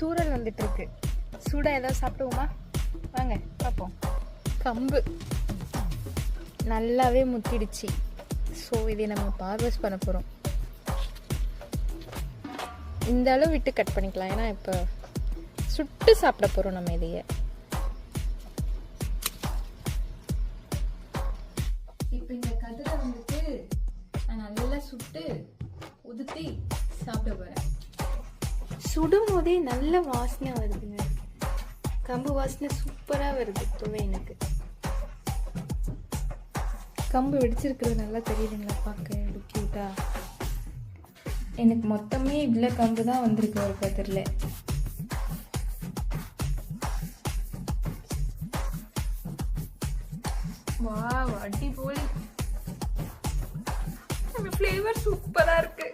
தூரல் வந்துட்டு இருக்கு. சூடாக ஏதாவது சாப்பிடுவோமா? வாங்க பார்ப்போம். கம்பு நல்லாவே முத்திடுச்சு. ஸோ இதை நம்ம பார்வெஸ்ட் பண்ண போகிறோம். இந்த அளவு விட்டு கட் பண்ணிக்கலாம், ஏன்னா இப்போ சுட்டு சாப்பிட போகிறோம் நம்ம இதையே. இப்போ இந்த கதிரை வந்துட்டு நான் நல்லா சுட்டு உதுத்தி சாப்பிட போகிறேன். சுடும் போதே நல்ல வாசனை வருதுங்க. கம்பு வாசனை சூப்பராக வருது துவையனுக்கு. கம்பு வெடிச்சிருக்கிறது நல்லா தெரியுதுங்களா பார்க்க, க்யூட்டா. எனக்கு மொத்தமே இவ்வளோ கம்பு தான் வந்திருக்கு ஒரு கதிரில். வாவ், அடிப்பொலி. ஃப்ளேவர் சூப்பராக இருக்கு.